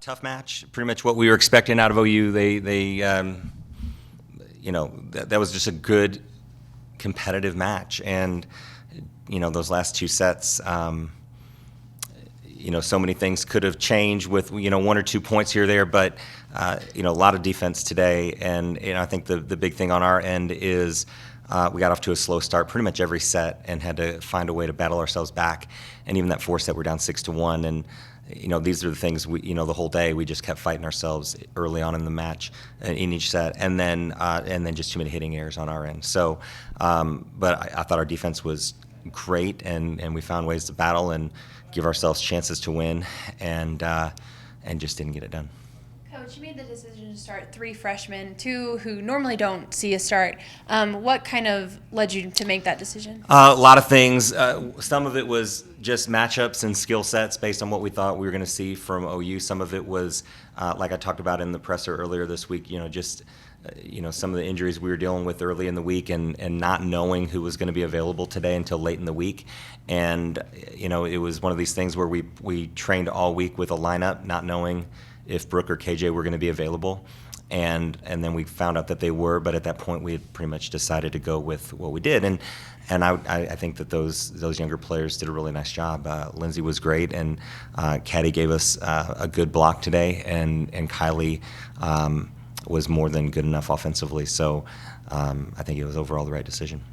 Tough match. Pretty much what we were expecting out of OU. That was just a good competitive match, and those last two sets. So many things could have changed with one or 2 points here or there, but a lot of defense today, and I think the big thing on our end is we got off to a slow start pretty much every set and had to find a way to battle ourselves back, and even that fourth set we're down 6-1, and these are the things the whole day we just kept fighting ourselves early on in the match in each set, and then just too many hitting errors on our end. So, but I thought our defense was great, and we found ways to battle and give ourselves chances to win, and just didn't get it done. Coach, you made the decision to start 3 freshmen, 2 who normally don't see a start. What kind of led you to make that decision? A lot of things. Some of it was just matchups and skill sets based on what we thought we were going to see from OU. Some of it was, like I talked about in the presser earlier this week, some of the injuries we were dealing with early in the week and not knowing who was going to be available today until late in the week. And, it was one of these things where we trained all week with a lineup, not knowing if Brooke or KJ were going to be available. And then we found out that they were, but at that point we had pretty much decided to go with what we did. And I think that those younger players did a really nice job. Lindsay was great, and Caddy gave us a good block today, and Kylie was more than good enough offensively. So I think it was overall the right decision.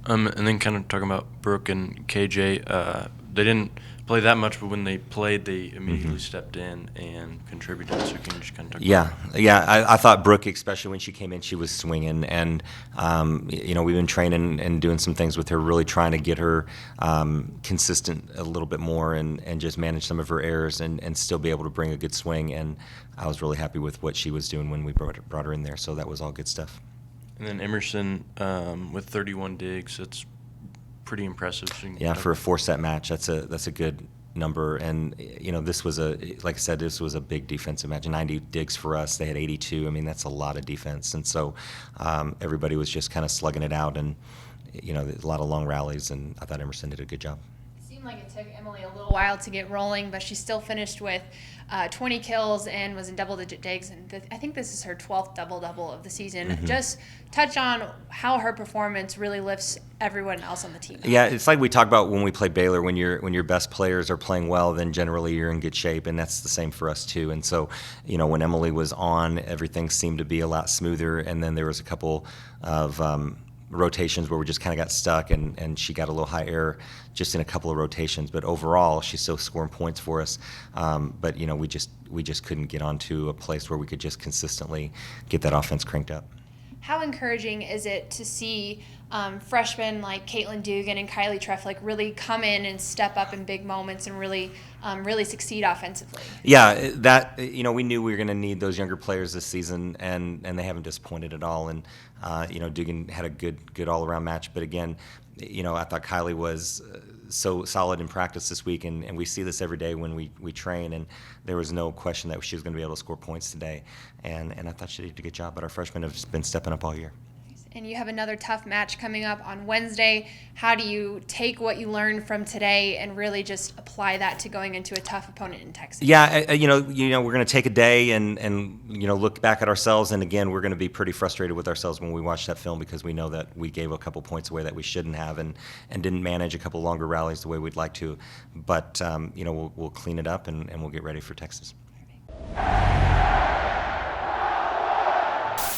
And then kind of talking about Brooke and KJ, they didn't play that much, but when they played, they immediately stepped in and contributed. So can you just kind of talk about that? Yeah. I thought Brooke, especially when she came in, she was swinging, and we've been training and doing some things with her, really trying to get her consistent a little bit more, and just manage some of her errors and still be able to bring a good swing. And I was really happy with what she was doing when we brought her in there. So that was all good stuff. And then Emerson with 31 digs, that's pretty impressive. Yeah, for a 4-set match, that's a good number. And this was like I said, this was a big defensive match. 90 digs for us. They had 82. I mean, that's a lot of defense. And so everybody was just kind of slugging it out, and a lot of long rallies. And I thought Emerson did a good job. It seemed like it took Emily a little while to get rolling, but she still finished with 20 kills and was in double-digit digs. And I think this is her 12th double-double of the season. Mm-hmm. Just touch on how her performance really lifts everyone else on the team. Yeah, it's like we talked about when we played Baylor. When your best players are playing well, then generally you're in good shape, and that's the same for us too. And so, when Emily was on, everything seemed to be a lot smoother. And then there was a couple of rotations where we just kind of got stuck, and she got a little high error just in a couple of rotations. But overall, she's still scoring points for us. But we just couldn't get onto a place where we could just consistently get that offense cranked up. How encouraging is it to see freshmen like Caitlin Dugan and Kylie Treff really come in and step up in big moments and really succeed offensively? Yeah, that we knew we were going to need those younger players this season, and they haven't disappointed at all. And Dugan had a good all around match, but again, I thought Kylie was so solid in practice this week, and we see this every day when we train, and there was no question that she was going to be able to score points today, and I thought she did a good job. But our freshmen have been stepping up all year. And you have another tough match coming up on Wednesday. How do you take what you learned from today and really just apply that to going into a tough opponent in Texas? Yeah, we're going to take a day and look back at ourselves, and again, we're going to be pretty frustrated with ourselves when we watch that film, because we know that we gave a couple points away that we shouldn't have, and didn't manage a couple longer rallies the way we'd like to. But we'll clean it up, and we'll get ready for Texas. Perfect.